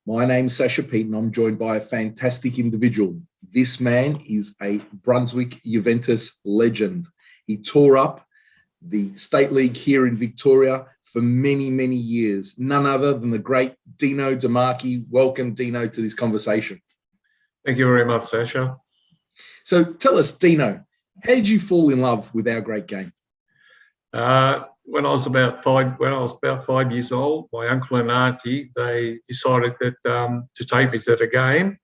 My name's Sasha Pete, and I'm joined by a fantastic individual. This man is a Brunswick Juventus legend. He tore up the State League here in Victoria for many, many years. None other than the great Dino De Marchi. Welcome, Dino, to this conversation. Thank you very much, Sasha. So tell us, Dino, how did you fall in love with our great game? When I was about 5 years old, my uncle and auntie, they decided that to take me to the game,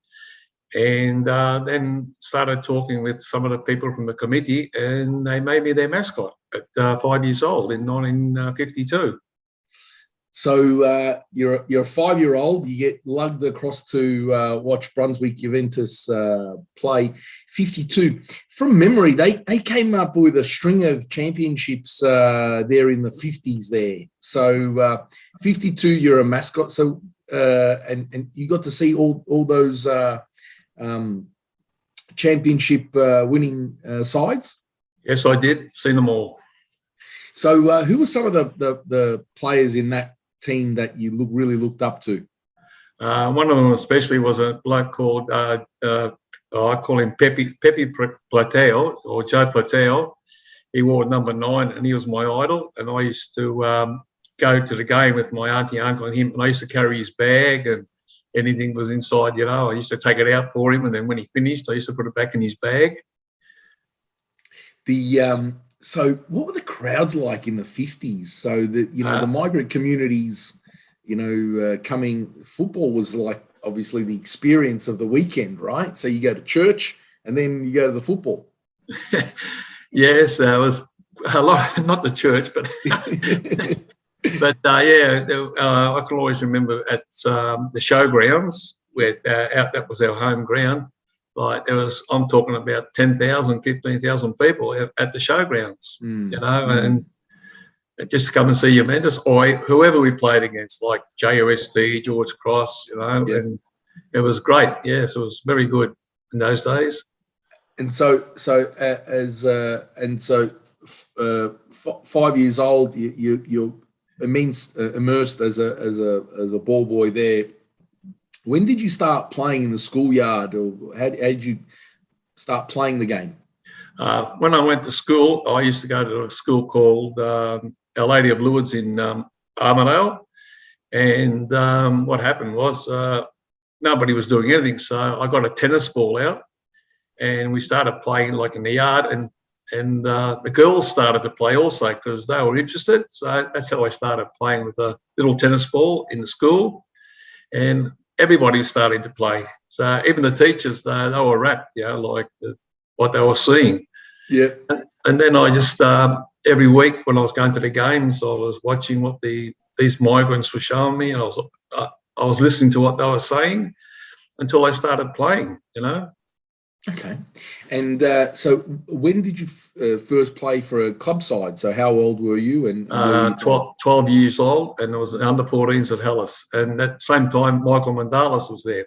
and then started talking with some of the people from the committee, and they made me their mascot at 5 years old in 1952. So you're a 5-year-old. You get lugged across to watch Brunswick Juventus play. 52. From memory, they came up with a string of championships there in the 50s. There. So 52, you're a mascot. So and you got to see all those championship winning sides. Yes, I did. Seen them all. So who were some of the players in that team that you really looked up to? One of them especially was a bloke called, I call him Pepe Plateo, or Joe Plateo. He wore number 9, and he was my idol. And I used to go to the game with my auntie, uncle, and him. And I used to carry his bag, and anything was inside, I used to take it out for him. And then when he finished, I used to put it back in his bag. So what were the crowds like in the 50s? So that, the migrant communities, football was like obviously the experience of the weekend, right? So you go to church and then you go to the football. Yes, there was a lot, not the church, but I can always remember at the showgrounds where that was our home ground. Like I'm talking about 10,000, 15,000 people at the showgrounds, and just to come and see Juventus or whoever we played against, like JOST, George Cross, and it was great. Yes, it was very good in those days. And so 5 years old, you're immersed as a ball boy there. When did you start playing in the schoolyard, or how did you start playing the game? When I went to school, I used to go to a school called Our Lady of Lourdes in Armidale. And what happened was nobody was doing anything. So I got a tennis ball out, and we started playing like in the yard. And the girls started to play also because they were interested. So that's how I started playing with a little tennis ball in the school. And everybody was starting to play. So even the teachers, they were rapt, what they were seeing. Yeah. And then I just, every week when I was going to the games, I was watching what these migrants were showing me, and I was listening to what they were saying until I started playing, Okay. And so when did you first play for a club side? So how old were you? And 12 years old, and it was under 14s at Hellas. And at the same time, Michael Mandalis was there.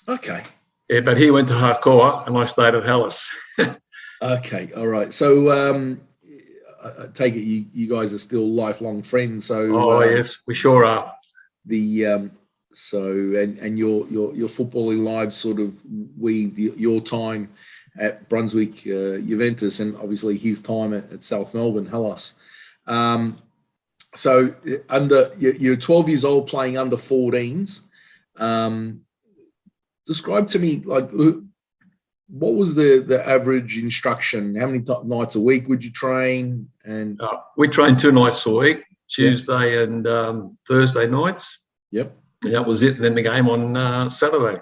Okay. Yeah, but he went to Harcourt, and I stayed at Hellas. Okay, all right. So I take it you guys are still lifelong friends. So yes, we sure are. So your footballing lives sort of weaved your time at Brunswick Juventus, and obviously his time at South Melbourne Hellas. So you're 12 years old playing under 14s. Describe to me, like, what was the average instruction? How many nights a week would you train? And we trained 2 nights a week, Tuesday and Thursday nights. Yep. And that was it. And then the game on Saturday.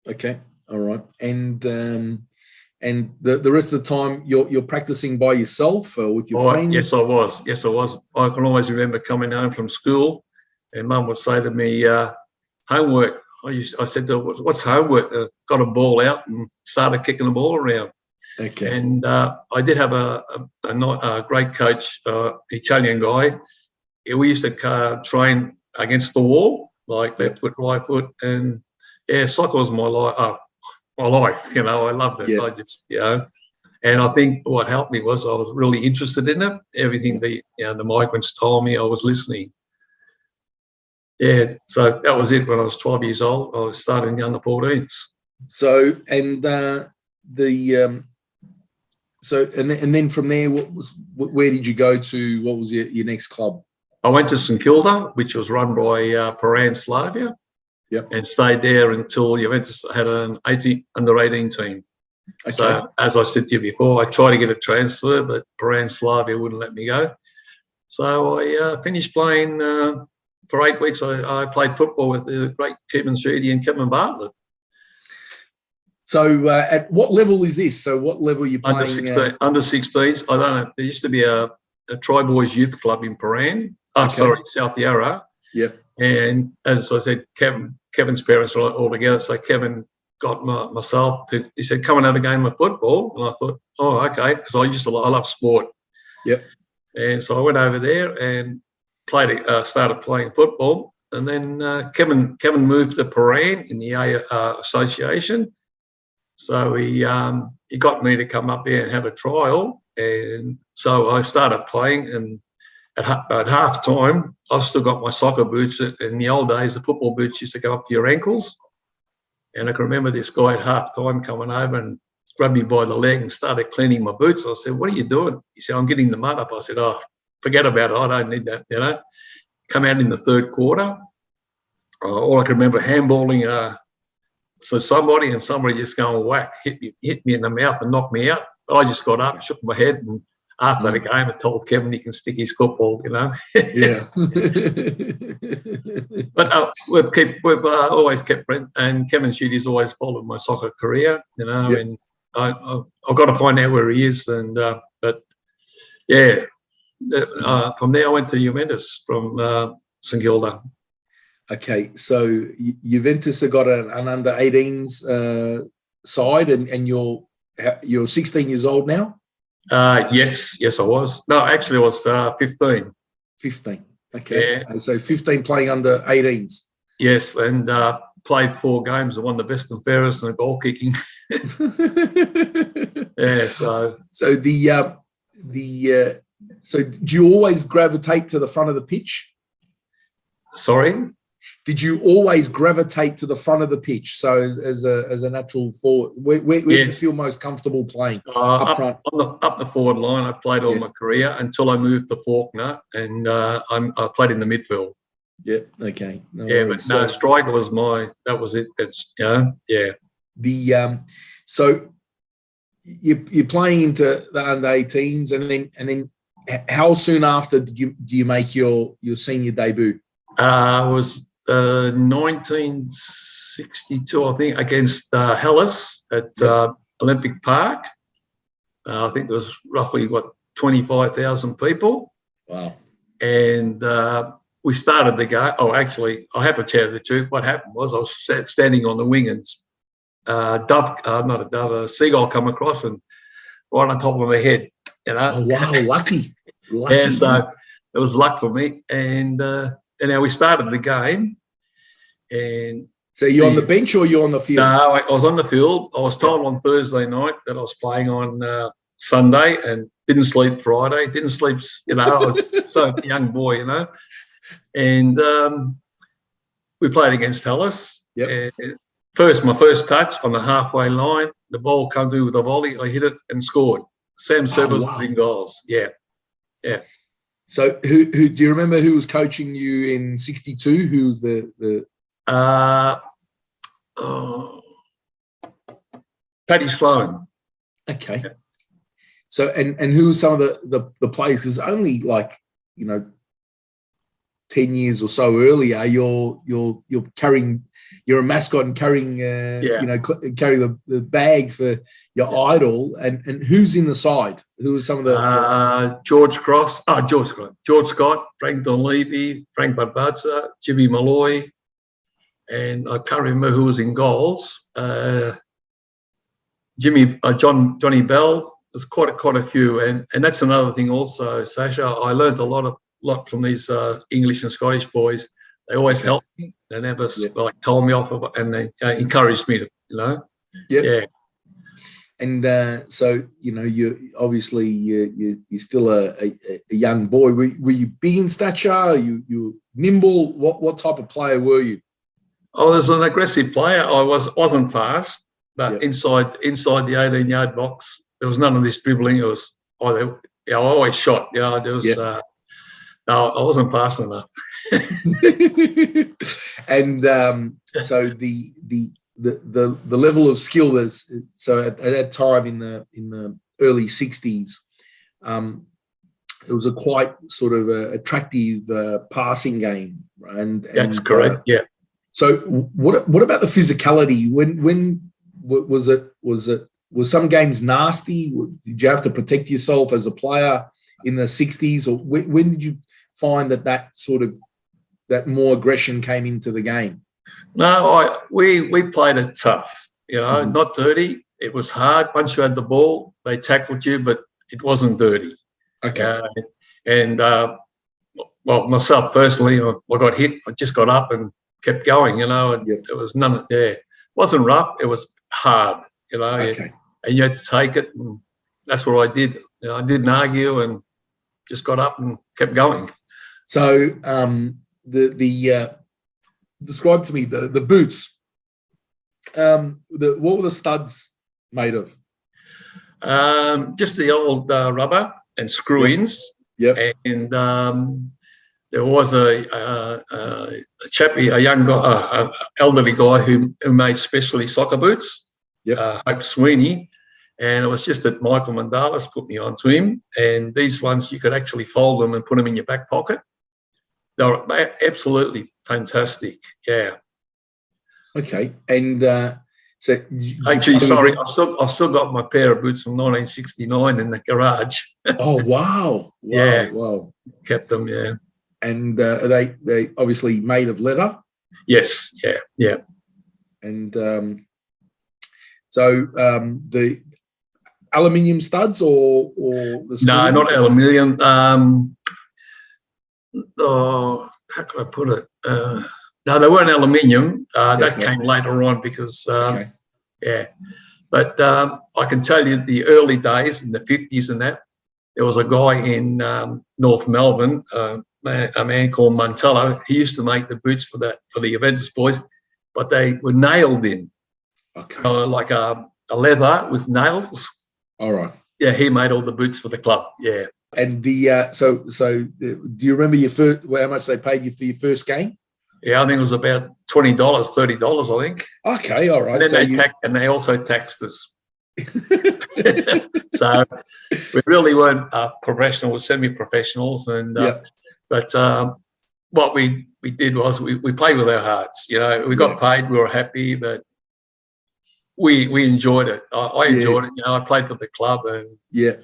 Okay. All right. And the rest of the time you're practicing by yourself or with your friends? Yes, I was. I can always remember coming home from school, and Mum would say to me, homework. I said to her, what's homework? Got a ball out and started kicking the ball around. Okay. And I did have a great coach, Italian guy. We used to train against the wall, like left foot, right foot, and soccer was my life. I loved it. Yeah. I just, and I think what helped me was I was really interested in it. Everything the migrants told me, I was listening. Yeah, so that was it when I was 12 years old. I was starting in the under 14s. So, and then from there, where did you go to? What was your next club? I went to St Kilda, which was run by Paran Slavia. Yep. And stayed there until Juventus had an under 18 team. Okay. So, as I said to you before, I tried to get a transfer, but Paran Slavia wouldn't let me go. So I finished playing for 8 weeks. I played football with the great Kevin Sheedy and Kevin Bartlett. So at what level is this? So what level are you playing? Under 16s. I don't know. There used to be a Tri-Boys youth club in Paran. South Yarra. Yep. And as I said, Kevin's parents are all together. So Kevin got myself. He said, "Come and have a game of football." And I thought, "Oh, okay," because I love sport. Yep. And so I went over there and started playing football. And then Kevin moved to Paran in the association. So he got me to come up there and have a trial. And so I started playing, and at half time, I've still got my soccer boots. In the old days, the football boots used to go up to your ankles. And I can remember this guy at half time coming over and grabbed me by the leg and started cleaning my boots. I said, "What are you doing?" He said, "I'm getting the mud up." I said, "Oh, forget about it. I don't need that." Come out in the third quarter. All I can remember handballing somebody just going whack, hit me in the mouth and knocked me out. But I just got up and shook my head, and after the game, I told Kevin he can stick his football, Yeah. But we've always kept friends, and Kevin Sheedy's always followed my soccer career, Yep. And I've got to find out where he is. And but yeah, from there I went to Juventus from St Kilda. Okay, so Juventus have got an under 18s side, and you're 16 years old now. Yes, I was. No, actually, I was 15. 15. Okay. Yeah. So 15 playing under 18s. Yes, and played 4 games and won the best and fairest and goal kicking. Yeah. So so do you always gravitate to the front of the pitch? Sorry. Did you always gravitate to the front of the pitch? So as a natural forward, where do you feel most comfortable playing? Up front? Up the forward line. I played all my career until I moved to Faulkner, and I played in the midfield. Yeah. Okay. But striker was that was it. That's yeah. So you're playing into the under 18s, and then how soon after do you make your senior debut? It was 1962, I think, against Hellas at Olympic Park. I think there was roughly 25,000 people. Wow. And we started the game. Oh, actually, I have to tell you the truth. What happened was I was standing on the wing, and a seagull come across and right on top of my head. Oh wow, lucky. Yeah, so it was luck for me. And now we started the game. And so you're on the bench or you're on the field? No, I was on the field. I was told on Thursday night that I was playing on Sunday, and didn't sleep Friday. Didn't sleep, I was so young boy, And we played against Hellas. Yep. My first touch on the halfway line, the ball come through with a volley. I hit it and scored. Sam Severs in goals. Yeah. Yeah. So who do you remember who was coaching you in '62? Who was the Paddy Sloan. Okay. So and who were some of the players? Because only 10 years or so earlier, you're a mascot and carrying carry the bag for your idol. And who's in the side? Who are some of the George Scott, Frank Donlevy, Frank Barbaza, Jimmy Malloy, and I can't remember who was in goals. Johnny Bell. There's quite a few, and that's another thing also, Sasha. I learned a lot from these English and Scottish boys. They always helped me. They never told me off, and they encouraged me to, Yep. Yeah. And so, you obviously you're still a young boy. Were you big in stature? You nimble? What type of player were you? I was an aggressive player. I wasn't fast, but Yep. inside the 18-yard box, there was none of this dribbling. It was I always shot. There was Yep. no, I wasn't fast enough. And so the level of skill is so at that time in the early 60s, it was a quite sort of attractive passing game, and That's correct. Yeah. So what about the physicality? When was some games nasty? Did you have to protect yourself as a player in the 60s, or when did you find that more aggression came into the game? No, we played it tough. Not dirty. It was hard. Once you had the ball, they tackled you, but it wasn't dirty. Okay. And well, myself personally, I got hit. I just got up and kept going. And Yep. It was it wasn't rough. It was hard. Okay. And you had to take it, and that's what I did. I didn't argue and just got up and kept going. So describe to me the boots. What were the studs made of? Just the old rubber and screw-ins. Yep. And there was a chappie, a young guy, elderly guy who made specially soccer boots. Yep. Hope Sweeney. And it was just that Michael Mandalis put me onto him. And these ones, you could actually fold them and put them in your back pocket. They were absolutely fantastic. Yeah. Okay. And so actually, sorry, I've still got my pair of boots from 1969 in the garage. Oh wow! Yeah. Wow. Kept them. Yeah. And are they obviously made of leather? Yes. Yeah. Yeah. And so the aluminium studs or the screws? No, not aluminium. How can I put it? No, they weren't aluminium. That came later on because, yeah. But I can tell you the early days in the 50s and that, there was a guy in North Melbourne, a man called Montello. He used to make the boots for the Juventus boys, but they were nailed in. Okay. Like a leather with nails. All right. Yeah, he made all the boots for the club. Yeah. And so do you remember how much they paid you for your first game? Yeah, I think it was about $20, $30, I think. Okay, all right. And then they also taxed us. So we really weren't professionals, semi-professionals, and but what we did was we played with our hearts. We got paid, we were happy, but we enjoyed it. I enjoyed it. I played for the club, and yeah.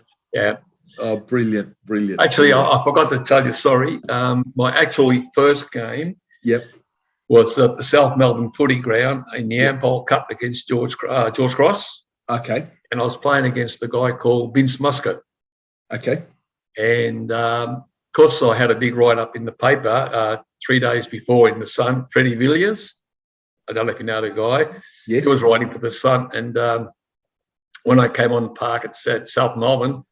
Oh, brilliant. Actually, I forgot to tell you. Sorry, my actually first game. Was at the South Melbourne Footy Ground in the Ampol Cup against George Cross. Okay. And I was playing against a guy called Vince Muscat. Okay. And of course, I had a big write-up in the paper 3 days before in the Sun, Freddie Villiers. I don't know if you know the guy. Yes. He was writing for the Sun. And when I came on the park at South Melbourne,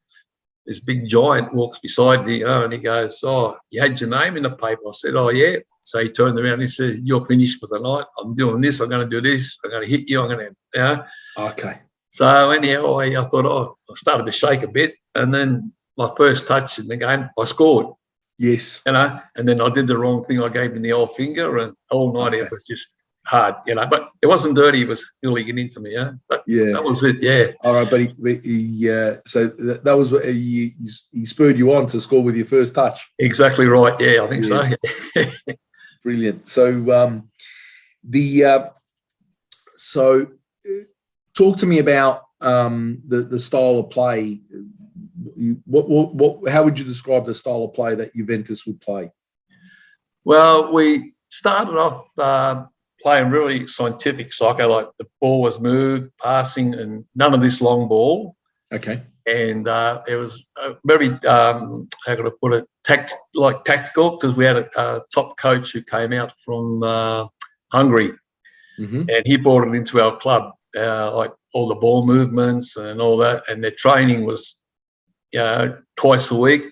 this big giant walks beside me, and he goes, "Oh, you had your name in the paper?" I said, "Oh, yeah." So he turned around and he said, "You're finished for the night. I'm doing this. I'm going to do this. I'm going to hit you. I'm going to, Okay. So anyhow, I thought, I started to shake a bit. And then my first touch in the game, I scored. Yes. And then I did the wrong thing. I gave him the old finger, and all night it was just hard, But it wasn't dirty. It was really getting into me, But that was it, yeah. All right, but he so that was what he spurred you on to score with your first touch. Exactly right. Yeah, I think so. Brilliant. So so talk to me about the style of play. How would you describe the style of play that Juventus would play? Well, we started off playing really scientific soccer, like the ball was moved, passing, and none of this long ball. Okay. And it was very, how could I put it, tactical, because we had a top coach who came out from Hungary, and he brought it into our club. like all the ball movements and all that. And their training was twice a week.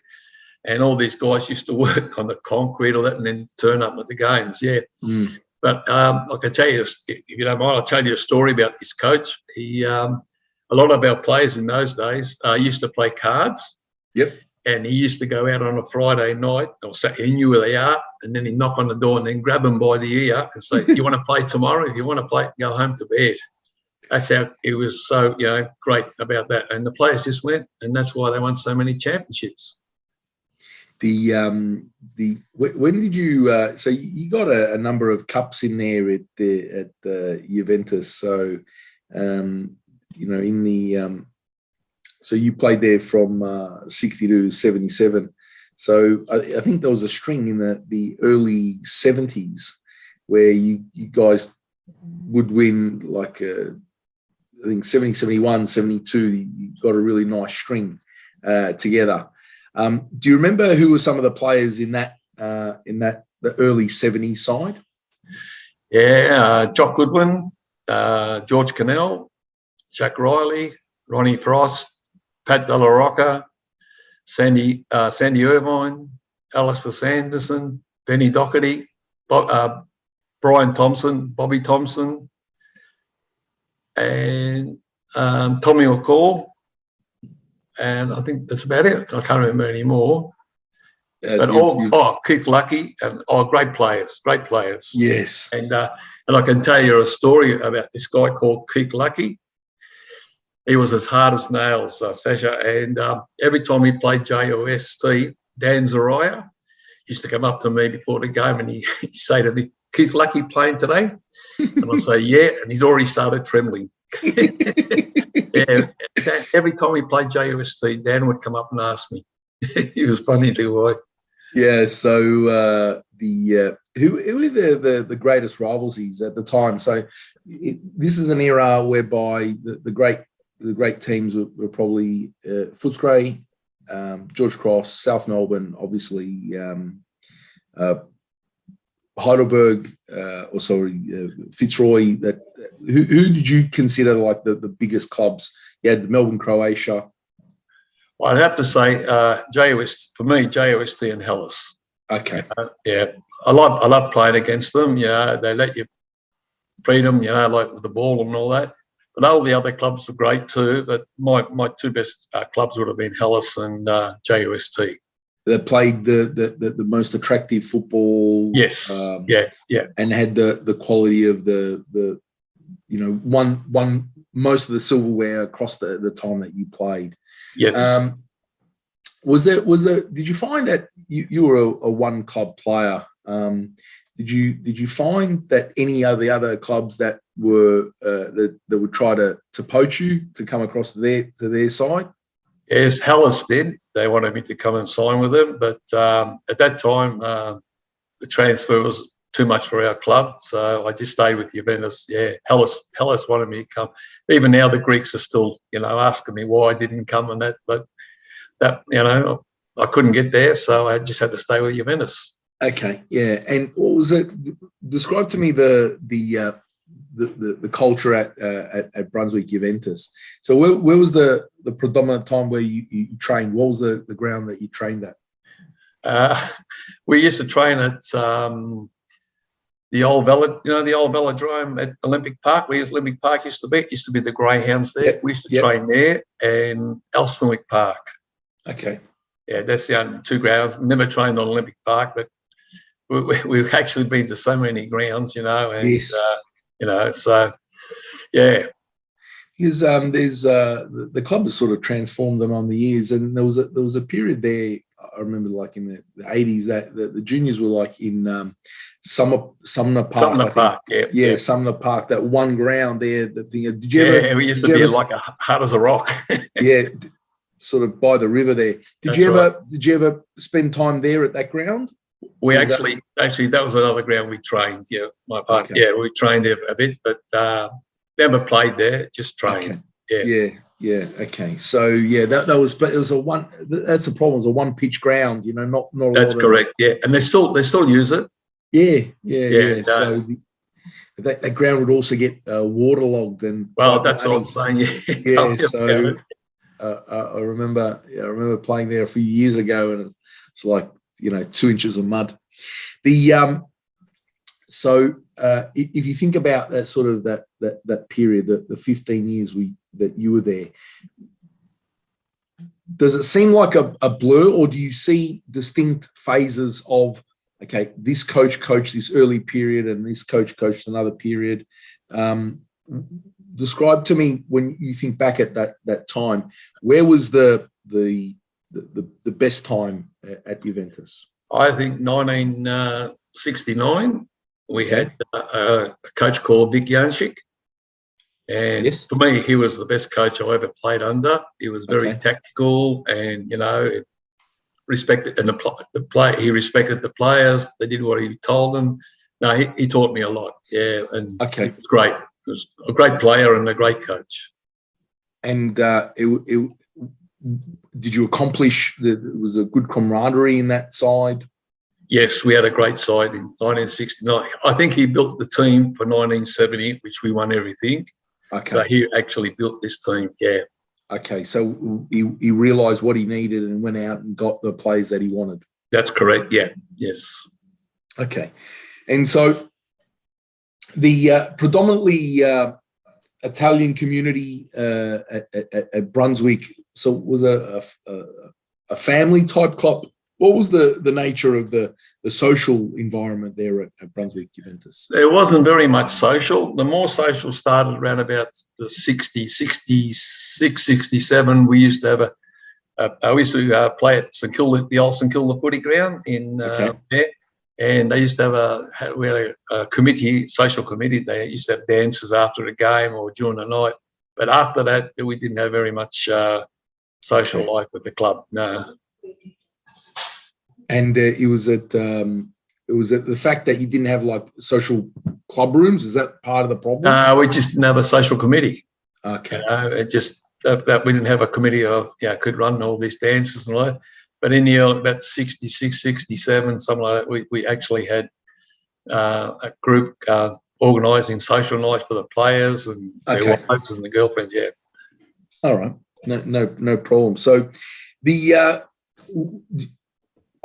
And all these guys used to work on the concrete or that and then turn up at the games, yeah. But I can tell you, if you don't mind, I'll tell you a story about this coach. He, a lot of our players in those days used to play cards. Yep. And he used to go out on a Friday night, or he knew where they are, and then he'd knock on the door and then grab them by the ear and say, "You want to play tomorrow? If you want to play, go home to bed." That's how it was so, great about that. And the players just went, and that's why they won so many championships. When did you? So you got a number of cups in there at the Juventus. So so you played there from 62 to 77. So I think there was a string in the early 70s where you guys would win, like I think 70, 71, 72. You got a really nice string together. Do you remember who were some of the players in the early 70s side? Yeah, Jock Goodwin, George Cannell, Jack Riley, Ronnie Frost, Pat Della Rocca, Sandy Irvine, Alistair Sanderson, Benny Doherty, Brian Thompson, Bobby Thompson, and Tommy McCall. And I think that's about it. I can't remember anymore. But Keith Lucky, and great players. Yes. And I can tell you a story about this guy called Keith Lucky. He was as hard as nails, Sasha. And every time he played JOST, Dan Zariah used to come up to me before the game and he'd say to me, "Keith Lucky playing today?" And I'd say, "Yeah." And he'd already started trembling. Yeah, every time we played JOST, Dan would come up and ask me. He was funny little boy. Yeah. So who were the greatest rivalries at the time? So this is an era whereby the great teams were probably Footscray, George Cross, South Melbourne, obviously Heidelberg, Fitzroy. Who did you consider like the biggest clubs? You had the Melbourne Croatia. Well, I'd have to say JOST for me, JOST and Hellas. Okay. Yeah, I love playing against them. Yeah, they let you freedom. Like with the ball and all that. But all the other clubs were great too. But my two best clubs would have been Hellas and JOST. That played the most attractive football. Yes. Yeah. And had the quality of the won most of the silverware across the time that you played. Yes. Did you find that you were a one club player? Did you find that any of the other clubs that were that would try to poach you to come across to their side? Yes, Hellas did. They wanted me to come and sign with them, but at that time the transfer was too much for our club, so I just stayed with Juventus. Yeah, Hellas wanted me to come. Even now, the Greeks are still, asking me why I didn't come and that, but that, I couldn't get there, so I just had to stay with Juventus. Okay, yeah. And what was it? Describe to me the culture at Brunswick Juventus. So where was the predominant time where you trained? What was the ground that you trained at? We used to train at the old velodrome at Olympic Park. Olympic Park used to be the Greyhounds there. Yep. We used to train there, and Elstonwick Park. Okay. Yeah, that's the only two grounds. Never trained on Olympic Park, but we've actually been to so many grounds, and yes. So yeah. Because there's the club has sort of transformed them on the years, and there was a period there. I remember, like in the 80s, that the juniors were like in Sumner Park. Sumner Park, yeah. Sumner Park. That one ground there. Did you ever? Yeah, we used to be like a hard as a rock. Yeah, sort of by the river there. Did you ever spend time there at that ground? We actually that was another ground we trained. Yeah, my part. Okay. Yeah, we trained there a bit, but never played there. Just trained. Okay. Yeah. Okay. So yeah, that was, but it was a one. That's the problem. It was a one pitch ground. Not. That's correct. Yeah, and they still use it. Yeah. So that ground would also get waterlogged and that's what I'm saying. Yeah, so I remember playing there a few years ago, and it's like 2 inches of mud. So if you think about that sort of that period, the 15 years that you were there, does it seem like a blur, or do you see distinct phases of, okay, this coach coached this early period and this coach coached another period? Describe to me, when you think back at that time, where was the best time at Juventus? I think 1969, we had a coach called Vic Janšik. And for me, he was the best coach I ever played under. He was very tactical, and respected, and he respected the players. They did what he told them. No, he taught me a lot. Yeah, and it was great. He was a great player and a great coach. And did you accomplish? There was a good camaraderie in that side. Yes, we had a great side in 1969. I think he built the team for 1970, which we won everything. Okay. So he actually built this team, yeah. Okay, so he realised what he needed and went out and got the players that he wanted. That's correct, yeah, yes. Okay, and so the predominantly Italian community at Brunswick, so was a family type club. What was the nature of the social environment there at Brunswick Juventus? There wasn't very much social. The more social started around about the 66, 67. We used to have I used to play at St Kilda, the old St Kilda footy ground in there. And they used to have a committee, social committee. They used to have dances after the game or during the night. But after that, we didn't have very much social life with the club, no. And it was the fact that you didn't have like social club rooms. Is that part of the problem? We just didn't have a social committee. Okay. It just that we didn't have a committee of could run all these dances and all that. But in the early, about 66, 67, something like that, we actually had a group organising social nights for the players and their wives and the girlfriends. Yeah. All right. No problem. So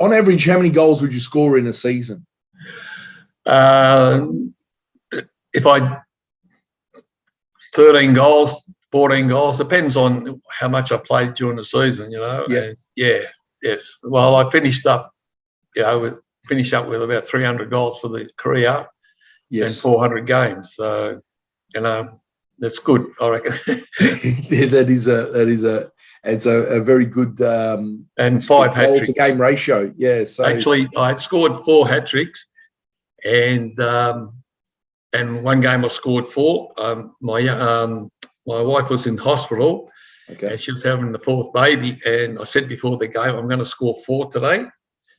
on average, how many goals would you score in a season? If 13 goals, 14 goals, depends on how much I played during the season, Yeah. Yes. Well, I finished up, with about 300 goals for the career. Yes. And 400 games. So, that's good, I reckon. It's a very good and 5 hat tricks to game ratio. Yeah. So actually, I had scored 4 hat tricks, and one game I scored 4. My wife was in hospital, and she was having the 4th baby, and I said before the game, I'm going to score 4 today.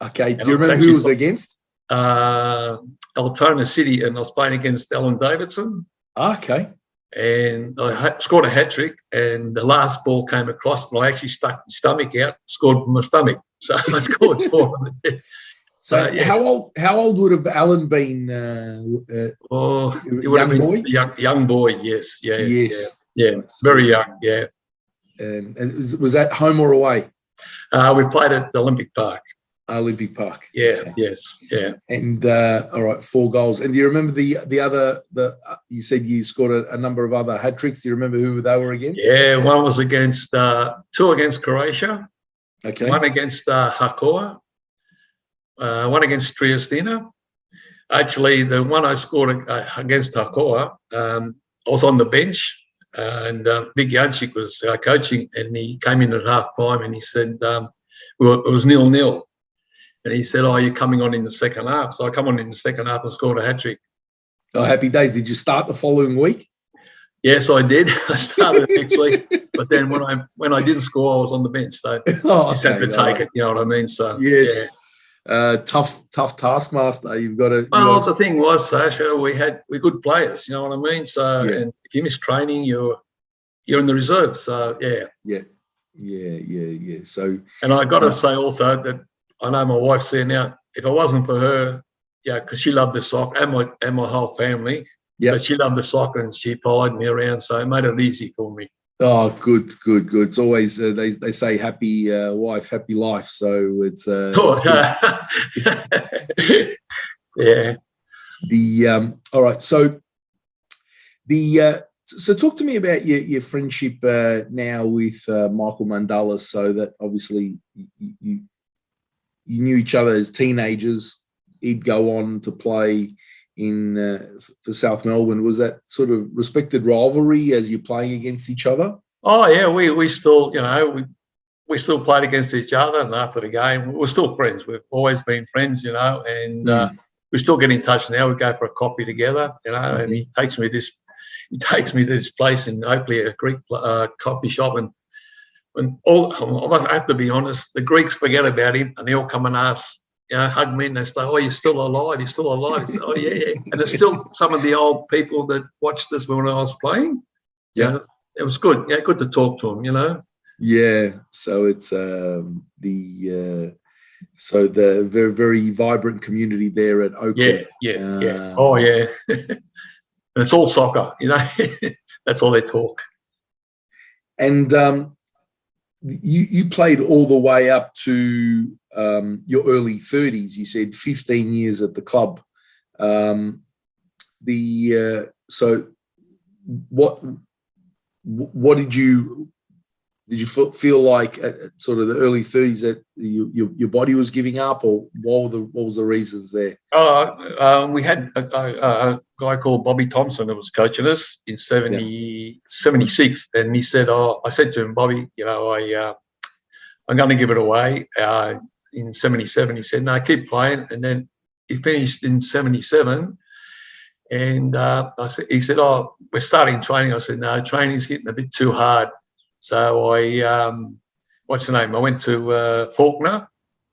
Okay. Do you remember who it was against? Altona City, and I was playing against Alan Davidson. Okay. And I scored a hat trick, and the last ball came across, and I actually stuck my stomach out, scored from my stomach. So I scored 4. So how old would have Alan been? He would have been young boy. Yes, very young. Yeah. And was that home or away? We played at the Olympic Park. Olympic Park. Yeah. Okay. Yes. Yeah. And all right, 4 goals. And do you remember the other? You said you scored a number of other hat tricks. Do you remember who they were against? Yeah, one was against 2 against Croatia. Okay. 1 against Hakoah. 1 against Triestina. Actually, the one I scored against Hakoah, I was on the bench, and Vic Janšik was coaching, and he came in at half time, and he said it was 0-0. And he said, "Oh, you're coming on in the second half." So I come on in the second half and scored a hat trick. Oh, happy days! Did you start the following week? Yes, I did. I started next week, but then when I didn't score, I was on the bench. So just had to take it. You know what I mean? So yes, tough taskmaster. You've got to. Well, the thing was, Sasha, we good players. You know what I mean? So and if you miss training, you're in the reserve. So yeah. So and I got to say also that. I know my wife's there now. If it wasn't for her, because she loved the soccer and my whole family, Yeah. But she loved the soccer and she followed me around, so it made it easy for me. Oh, good. It's always they say happy wife, happy life. So it's yeah. All right. So so talk to me about your friendship now with Michael Mandala. So that obviously you knew each other as teenagers. He'd go on to play for South Melbourne. Was that sort of respected rivalry as you're playing against each other? Oh yeah, we still, we still played against each other, and after the game, we're still friends. We've always been friends, and we still get in touch now. We go for a coffee together, and he takes me to this place in Oakley, a Greek coffee shop, and I have to be honest, the Greeks forget about him, and they all come and ask, hug me, and they say, "Oh, you're still alive? You're still alive?" Say, "Oh yeah." And there's still some of the old people that watched us when I was playing. Yeah, it was good. Yeah, good to talk to him. Yeah. So it's so the very, very vibrant community there at Oakley. Yeah. Oh yeah. And it's all soccer. That's all they talk. And you played all the way up to your early 30s. You said 15 years at the club. So what did you feel like at sort of the early 30s that your body was giving up, or what was the reasons there? We had a guy called Bobby Thompson that was coaching us in 76, and he said, I said to him, "Bobby, I'm going to give it away." In 77, he said, "No, keep playing." And then he finished in 77, and he said, "Oh, we're starting training." I said, "No, training's getting a bit too hard." So I, what's the name? I went to Faulkner.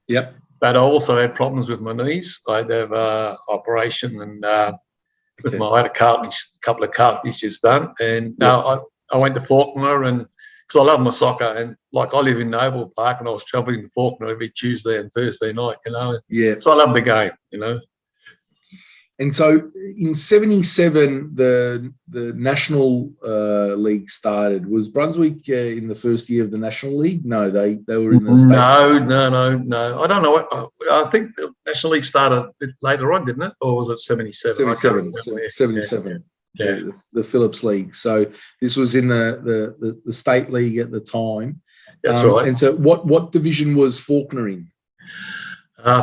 Yep. But I also had problems with my knees. I had to have an operation, and I had a couple of cartilages done. And I went to Faulkner, and because I love my soccer, and like I live in Noble Park, and I was travelling to Faulkner every Tuesday and Thursday night. Yeah. So I love the game. And so in 77, the National League started. Was Brunswick in the first year of the National League? No, they were in the state. No. I don't know. I think the National League started a bit later on, didn't it? Or was it 77? 77. Yeah. The Phillips League. So this was in the state league at the time. That's right. And so what division was Faulkner in?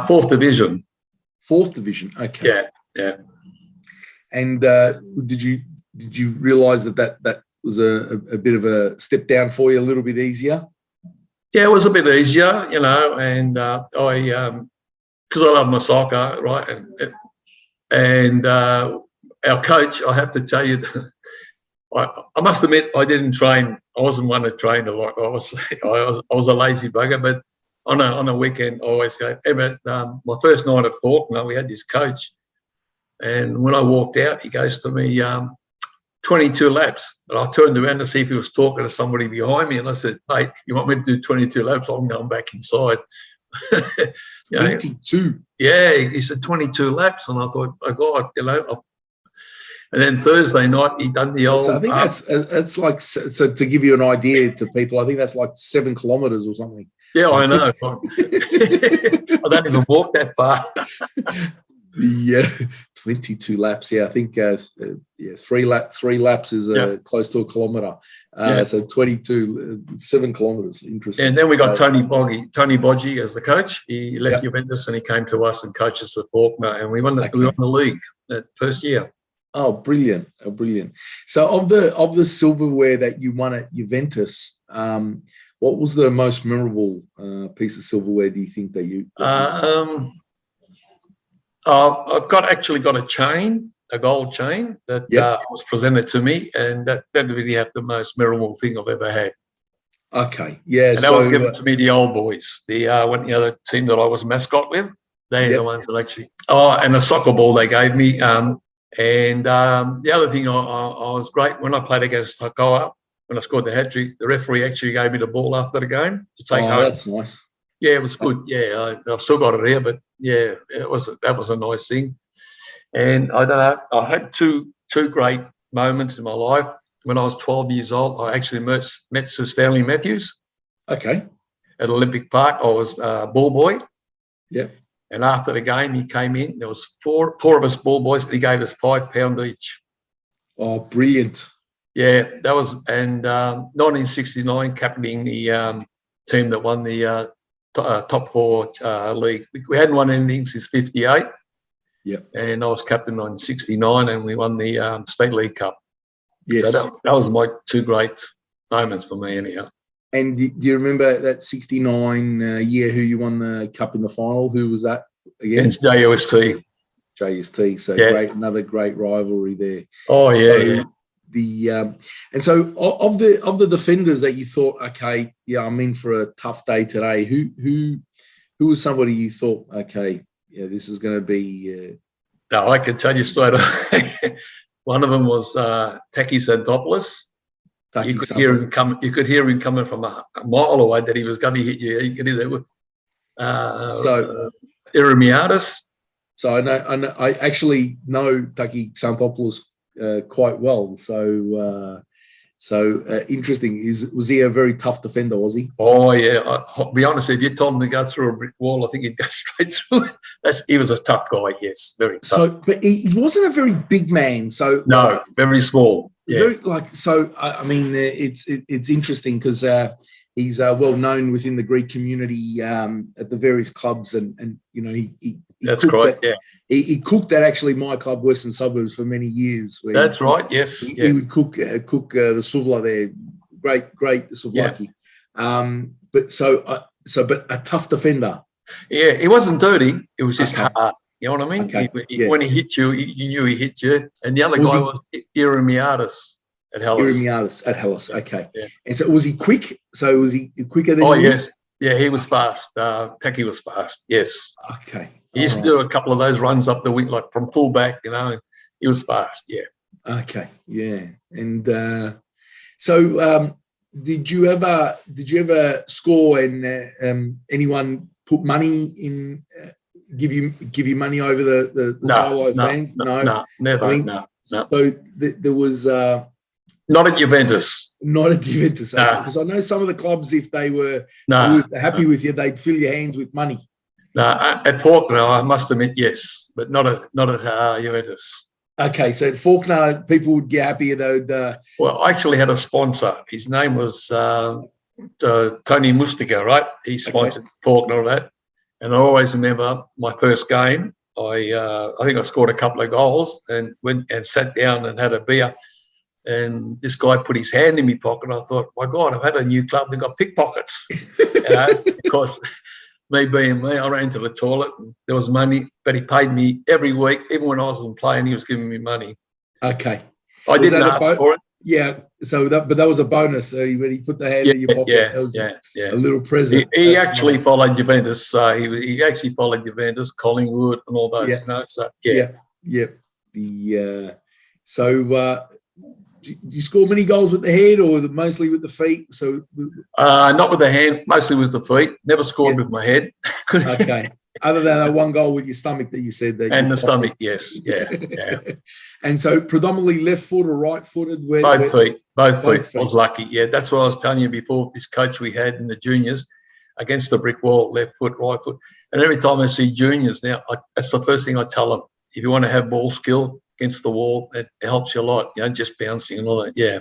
Fourth division. Fourth division. Okay. Yeah. And did you realise that was a bit of a step down for you, a little bit easier? Yeah, it was a bit easier, and I because I love my soccer, right? And our coach, I have to tell you, I must admit I didn't train. I wasn't one that trained a lot. I was a lazy bugger, but on a weekend I always go. My first night at Faulkner, we had this coach. And when I walked out, he goes to me, 22 laps. And I turned around to see if he was talking to somebody behind me. And I said, "Mate, you want me to do 22 laps? I'm going back inside." 22? Yeah, he said 22 laps. And I thought, oh, God, And then Thursday night, he done the old... So I think that's like, so to give you an idea to people, I think that's like 7 kilometres or something. Yeah, I know. I don't even walk that far. Yeah, 22 laps. Yeah, I think 3 laps is close to a kilometre. So 22, 7 kilometres. Interesting. And then we got Tony Boggi as the coach. He left Juventus and he came to us and coached us at Faulkner, and we won the league that first year. Oh, brilliant! So of the silverware that you won at Juventus, what was the most memorable piece of silverware? Do you think that you? I've actually got a gold chain that was presented to me, and that really have the most memorable thing I've ever had. Okay, yeah. And that was given to me, the old boys, the team that I was mascot with. They're the ones that actually. Oh, and a soccer ball they gave me. And the other thing, I was great when I played against Hakoa. When I scored the hat-trick, the referee actually gave me the ball after the game to take home. That's nice. Yeah, it was good. Yeah, I've still got it here, but yeah, that was a nice thing. And I don't know, I had two two great moments in my life. When I was 12 years old, I actually met Sir Stanley Matthews. Okay. At Olympic Park. I was ball boy. Yeah. And after the game, he came in. There was four of us ball boys. And he gave us £5 each. Oh, brilliant. Yeah, that was, and 1969, captaining the team that won the top four league. We hadn't won anything since 58. Yeah. And I was captain in 69, and we won the State League Cup. Yes. So that was my two great moments for me, anyhow. And do you remember that 69 year who you won the cup in the final? Who was that against? It's JUST. JST. So Yeah. another great rivalry there. Oh, yeah, yeah. And so of the defenders that you thought, okay, yeah, I'm in for a tough day today. Who was somebody you thought, okay, yeah, this is going to be? No, I can tell you straight away. One of them was Taki Santopoulos. You could hear him coming. You could hear him coming from a mile away that he was going to hit you. You could hear that. So Eremiadis. So I know. I actually know Taki Santopoulos quite well. So interesting. Was he a very tough defender? Was he? Oh yeah. I'll be honest, if you told him to go through a brick wall, I think he'd go straight through it. He was a tough guy. Yes, very tough. So, but he wasn't a very big man. So no, very small. Yeah. I mean, it's interesting because he's well known within the Greek community at the various clubs, and you know he that's right. Yeah, he cooked at actually my club, Western Suburbs, for many years. That's right. Yes, he would cook the souvla there. Great souvlaki. Yeah. But a tough defender. Yeah, he wasn't dirty. It was just hard. You know what I mean? Okay. When he hit you, you knew he hit you. And the other guy was Eremiadis at Hellas. Eremiadis at Hellas. Okay. Yeah. And so was he quick? So was he quicker than? Oh yes. Yeah, he was fast. Taki was fast. Yes. Okay. He used to do a couple of those runs up the wing, like from fullback. You know, he was fast. Yeah. Okay. Yeah. And so did you ever score and anyone put money in? Give you money over the solo fans? No, never. I mean, no. So there was not at Juventus. Not at Juventus, because I know some of the clubs, if they were happy with you, they'd fill your hands with money. No, at Faulkner, I must admit, yes, but not at Juventus. Okay, so at Faulkner, people would get happy though. Well, I actually had a sponsor. His name was Tony Mustica, right? He sponsored Faulkner, that. And I always remember my first game. I think I scored a couple of goals and went and sat down and had a beer. And this guy put his hand in my pocket. And I thought, my God, I've had a new club. They've got pickpockets. Because me being me, I ran to the toilet. And there was money, but he paid me every week. Even when I wasn't playing, he was giving me money. Okay. I didn't ask for it. Yeah, but that was a bonus. When he put the hand in your pocket, that was a little present. He actually followed Juventus. He actually followed Juventus, Collingwood, and all those. Yeah. You know, so do you score many goals with the head or mostly with the feet? So not with the hand, mostly with the feet. Never scored with my head. Okay. Other than that one goal with your stomach that you said that. And the stomach, yes, yeah. And so predominantly left foot or right footed? Both feet. I was lucky. Yeah, that's what I was telling you before. This coach we had in the juniors, against the brick wall, left foot, right foot. And every time I see juniors now, that's the first thing I tell them. If you want to have ball skill against the wall, it helps you a lot. You know, just bouncing and all that. Yeah.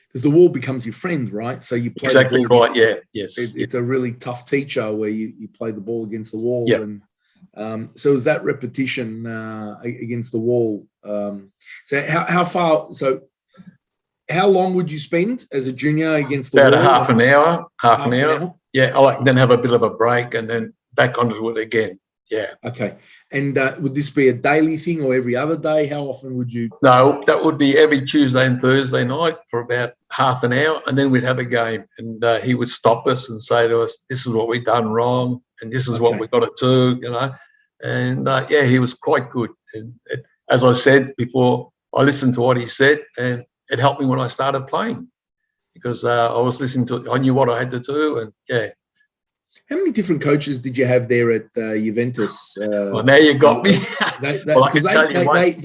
Because the wall becomes your friend, right? So you play exactly right. Yeah. Yes. It's a really tough teacher where you play the ball against the wall. Yeah. And so is that repetition against the wall? So how far? So how long would you spend as a junior against the wall? About half an hour. Half an hour. Yeah. I then have a bit of a break and then back onto it again. Yeah. Okay. And would this be a daily thing or every other day? How often would you? No, that would be every Tuesday and Thursday night for about half an hour, and then we'd have a game. And he would stop us and say to us, "This is what we've done wrong, and this is what we've got to do." You know, and he was quite good. And as I said before, I listened to what he said, and it helped me when I started playing because I was listening to it. I knew what I had to do, and How many different coaches did you have there at Juventus? Well, now you got me. Well, I can tell you one.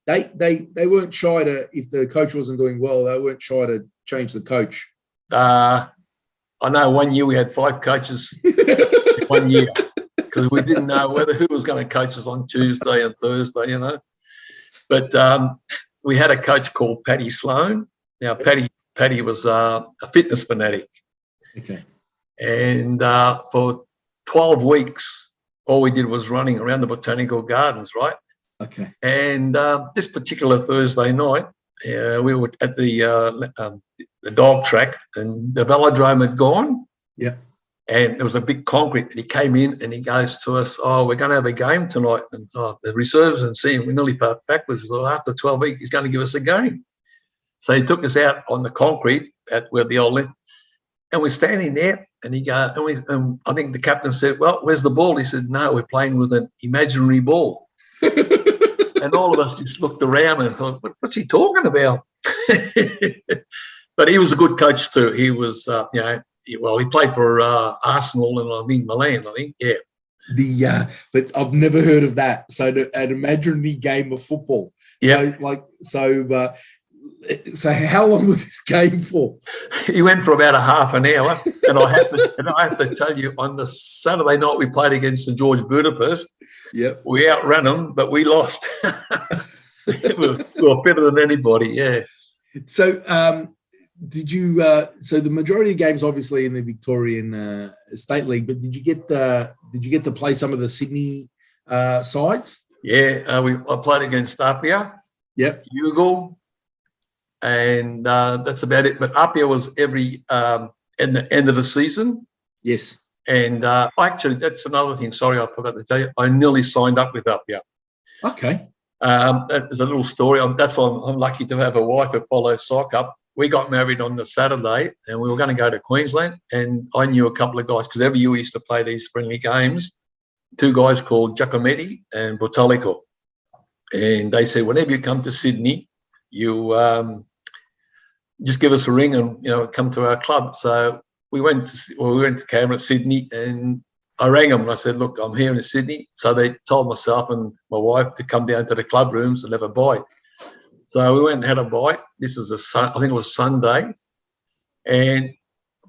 They weren't shy to, if the coach wasn't doing well, they weren't shy to change the coach. I know 1 year we had 5 coaches 1 year because we didn't know who was going to coach us on Tuesday and Thursday, you know. But we had a coach called Paddy Sloan. Now, Paddy was a fitness fanatic. Okay. And for 12 weeks, all we did was running around the botanical gardens, right? Okay. And this particular Thursday night, we were at the dog track, and the velodrome had gone. Yeah. And there was a big concrete, and he came in and he goes to us, "Oh, we're going to have a game tonight." And the reserves and seeing we nearly fell backwards. So after 12 weeks, he's going to give us a game. So he took us out on the concrete at where the old, and we're standing there, and he goes, and I think the captain said, "Well, where's the ball?" He said, "No, we're playing with an imaginary ball." And all of us just looked around and thought, "What's he talking about?" But he was a good coach too. He was, he played for Arsenal and I think Milan. I think, yeah. But I've never heard of that. So an imaginary game of football. Yeah. So how long was this game for? He went for about a half an hour, and I have to tell you, on the Saturday night we played against St George Budapest. Yep. We outran them, but we lost. we were better than anybody. Yeah. So did you? So the majority of games, obviously, in the Victorian State League, but did you get to play some of the Sydney sides? Yeah, I played against Apia. Yep. Youghal. And that's about it. But Apia was every end of the season. Yes. And actually, that's another thing. Sorry, I forgot to tell you. I nearly signed up with Apia. Okay. There's a little story. That's why I'm lucky to have a wife who follows soccer. We got married on the Saturday, and we were going to go to Queensland. And I knew a couple of guys because every year we used to play these friendly games. 2 guys called Giacometti and Bottalico. And they said, whenever you come to Sydney, you just give us a ring and come to our club. So we went to Canberra, Sydney, and I rang them and I said, "Look, I'm here in Sydney." So they told myself and my wife to come down to the club rooms and have a bite. So we went and had a bite. This is I think it was Sunday, and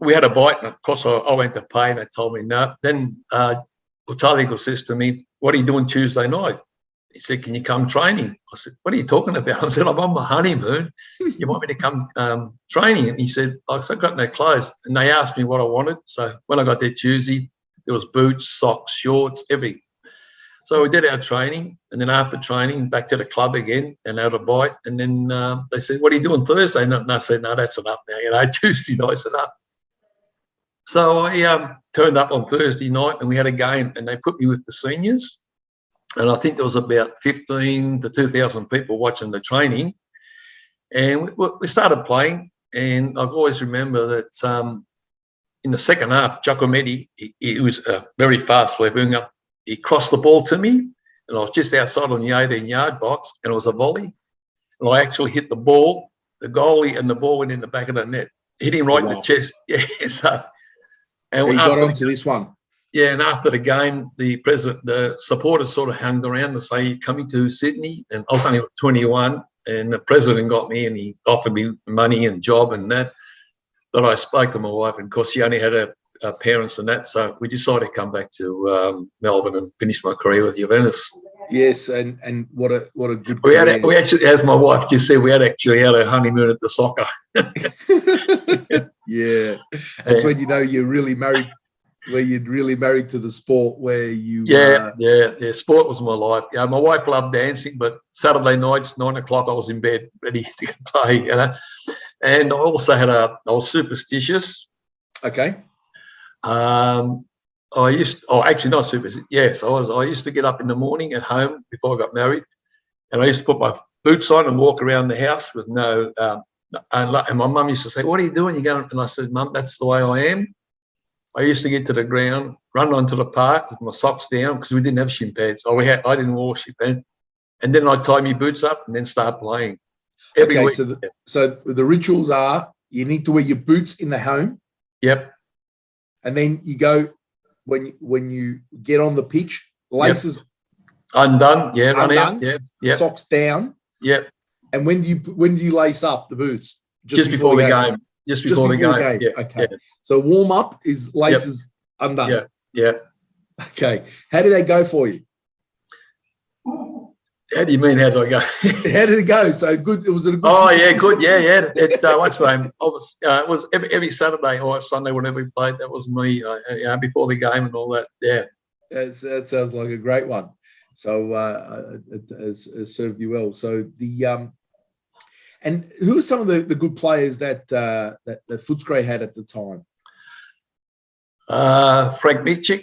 we had a bite. And of course, I went to pay, and they told me no. Then Butalico says to me, "What are you doing Tuesday night?" He said, "Can you come training?" I said, "What are you talking about?" I said, "I'm on my honeymoon. You want me to come training?" And he said, "I've got no clothes." And they asked me what I wanted. So when I got there Tuesday, there was boots, socks, shorts, everything. So we did our training. And then after training, back to the club again and had a bite. And then they said, "What are you doing Thursday?" And I said, "No, that's enough now. Tuesday night's enough." So I turned up on Thursday night and we had a game and they put me with the seniors. And I think there was about 15 to 2,000 people watching the training. And we started playing. And I've always remember that in the second half, Giacometti, he was a very fast left winger. He crossed the ball to me, and I was just outside on the 18-yard box, and it was a volley. And I actually hit the ball, the goalie, and the ball went in the back of the net. Hit him right in the chest. Yeah, so you got onto this one. Yeah, and after the game, the supporters sort of hung around to say, "You're coming to Sydney?" And I was only 21, and the president got me, and he offered me money and job and that. But I spoke to my wife, and of course, she only had her parents and that, so we decided to come back to Melbourne and finish my career with Juventus. Yes, and what a good. We actually, as my wife just said, we had a honeymoon at the soccer. Yeah, that's when you know you're really married. Where you'd really married to the sport, where you yeah. Sport was my life. Yeah, my wife loved dancing, but Saturday nights 9:00 I was in bed ready to play. And I also I was superstitious. Okay. Actually not superstitious. Yes, I was. I used to get up in the morning at home before I got married, and I used to put my boots on and walk around the house with no. And my mum used to say, "What are you doing? You going?" And I said, "Mum, that's the way I am." I used to get to the ground, run onto the park with my socks down because we didn't have shin pads. I didn't wear shin pads. And then I'd tie my boots up and then start playing. Every week. So the rituals are you need to wear your boots in the home. Yep. And then you go when you get on the pitch, laces undone, run undone, out, socks down. Yep. And when do you lace up the boots? Just before the game. Just before the game. Yeah. Okay. Yeah. So warm up is laces undone. Yeah. Yeah. Okay. How did that go for you? How do you mean? How do I go? How did it go? So good. Was it a good? Oh yeah, good. Yeah. What's the name? It was every Saturday or Sunday, whenever we played. That was me. Before the game and all that. Yeah. That sounds like a great one. So it served you well. So and who are some of the good players that Footscray had at the time? Frank Mitchell,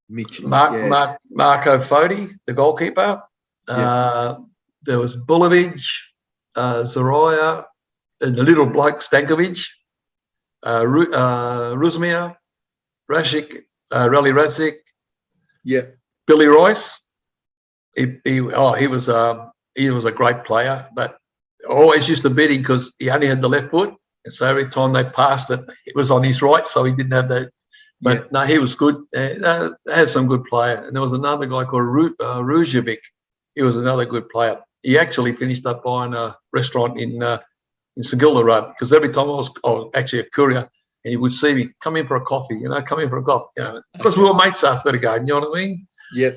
Marco Foti, the goalkeeper. There was Bulovic, Zaraya, and the little bloke Stankovic, Rusmir, Rasic, Rally Rasic. Yeah. Billy Royce. He was a great player, but I always used to beat him because he only had the left foot, and so every time they passed it, it was on his right, so he didn't have that. But no, he was good. They had some good player, and there was another guy called Rujovic. He was another good player. He actually finished up buying a restaurant in St Kilda Road, because every time I was actually a courier, and he would see me come in for a coffee, come in for a coffee, because we were mates after the game. You know what I mean? Yeah.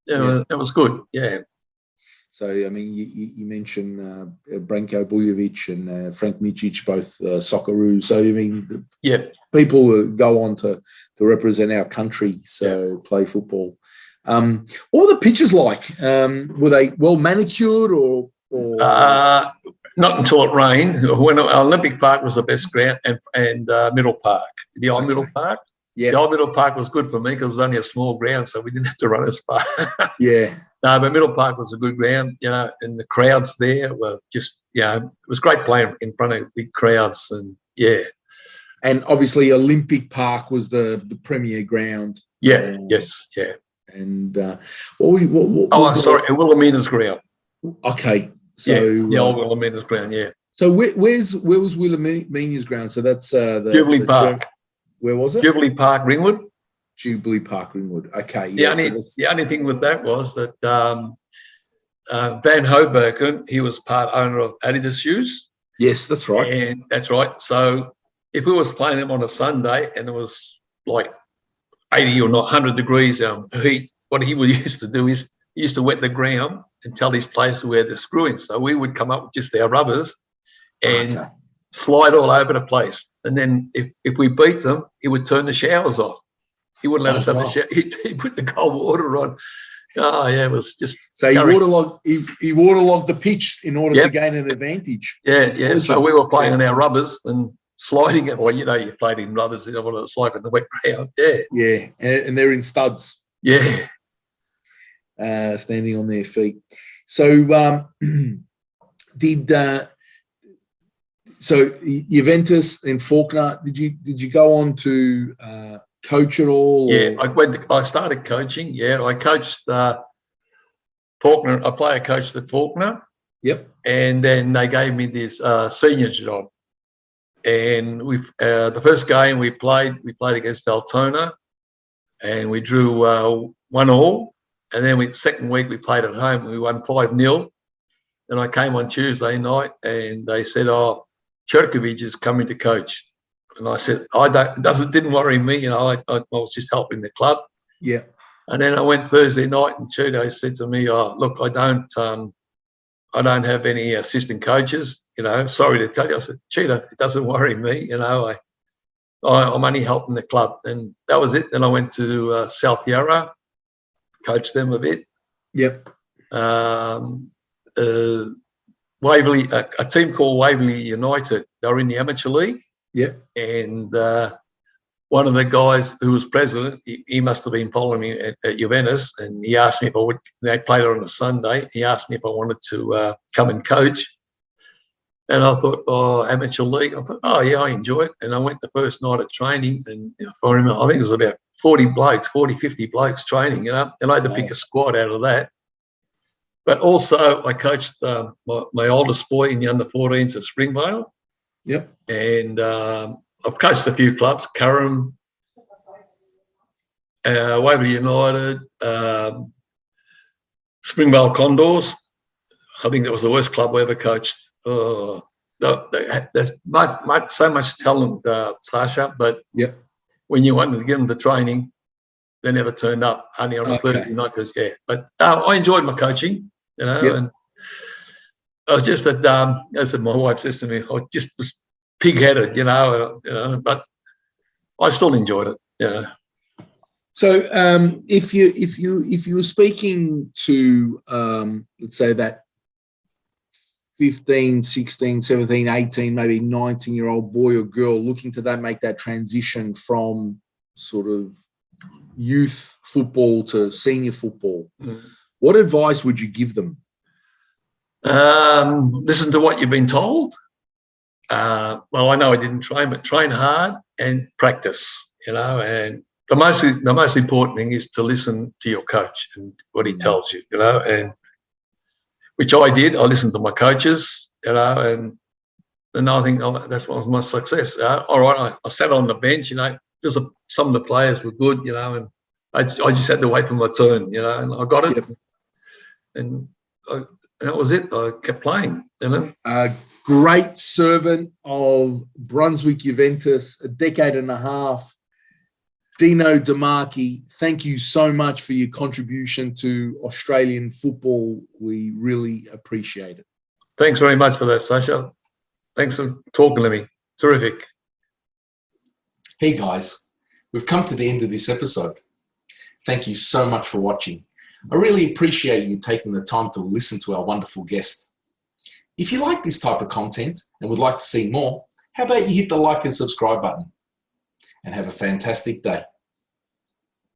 It was good. Yeah. So, I mean, you mentioned Branko Bujovic and Frank Mičić, both Socceroos. So, I mean, people go on to represent our country, so play football. What were the pitches like? Were they well manicured or? Not until it rained. When Olympic Park was the best ground, and Middle Park, the old Middle Park. Yeah. The old Middle Park was good for me because it was only a small ground, so we didn't have to run as far. Yeah. No, but Middle Park was a good ground, and the crowds there were just, it was great playing in front of big crowds, and And obviously Olympic Park was the premier ground. Yeah, yes, yeah. And what Wilhelmina's ground. Okay. So the old Wilhelmina's ground, yeah. So where was Wilhelmina's ground? So that's the Jubilee Park. Where was it? Jubilee Park, Ringwood. Jubilee Park, Ringwood. Okay. The only thing with that was that Van Hoboken, he was part owner of Adidas shoes. Yes, that's right. And that's right. So if we was playing them on a Sunday and it was like 80 or not 100 degrees heat, what he would used to do is he used to wet the ground and tell his players to wear the screwing. So we would come up with just our rubbers and slide all over the place. And then if we beat them, he would turn the showers off. He wouldn't let us have the shower. He put the cold water on. Oh, yeah, it was just... So he waterlogged the pitch in order to gain an advantage. Yeah. So we were playing in our rubbers and sliding it. Well, you played in rubbers. You don't want to slide in the wet ground. Yeah. Yeah, and they're in studs. Yeah. Standing on their feet. So so Juventus and Faulkner, did you go on to coach at all? Yeah, I started coaching. Yeah, I coached Faulkner. I player coached at Faulkner. Yep. And then they gave me this senior job. And the first game we played against Altona, and we drew 1-1. And then second week we played at home. We won 5-0. And I came on Tuesday night, and they said, Cherkovic is coming to coach. And I said, didn't worry me. I was just helping the club. Yeah. And then I went Thursday night, and Cheeto said to me, look, I don't have any assistant coaches. Sorry to tell you. I said, Cheeto, it doesn't worry me. I'm only helping the club. And that was it. Then I went to South Yarra, coached them a bit. Yep. Waverley, a team called Waverley United. They were in the amateur league. Yep. And one of the guys who was president, he must have been following me at Juventus, and he asked me if I would. They played on a Sunday. He asked me if I wanted to come and coach. And I thought, amateur league. I thought, yeah, I enjoy it. And I went the first night of training, and I remember, I think it was about 50 blokes training, and I had to pick a squad out of that. But also, I coached my oldest boy in the under-14s at Springvale. Yep. And I've coached a few clubs, Curran, Waverley United, Springvale Condors. I think that was the worst club I ever coached. There's so much talent, Sasha, but Yep. when you wanted to get them the training, they never turned up, only on a Thursday night. Because but I enjoyed my coaching, and I was just that, as my wife says to me, I just was pig-headed, but I still enjoyed it. Yeah. So if you were speaking to let's say that 15, 16, 17, 18, maybe 19-year-old boy or girl looking to make that transition from sort of youth football to senior football, what advice would you give them? Listen to what you've been told. Well, I know I didn't train, but train hard and practice, and the most important thing is to listen to your coach and what he tells you, and which I did. I listened to my coaches, and I think that's what was my success. All right, I sat on the bench, because some of the players were good, and I just had to wait for my turn, and I got it, and that was it. I kept playing, A great servant of Brunswick Juventus, a decade and a half. Dino De Marchi, thank you so much for your contribution to Australian football. We really appreciate it. Thanks very much for that, Sasha. Thanks for talking to me. Terrific. Hey guys, we've come to the end of this episode. Thank you so much for watching. I really appreciate you taking the time to listen to our wonderful guest. If you like this type of content and would like to see more, how about you hit the like and subscribe button? And have a fantastic day.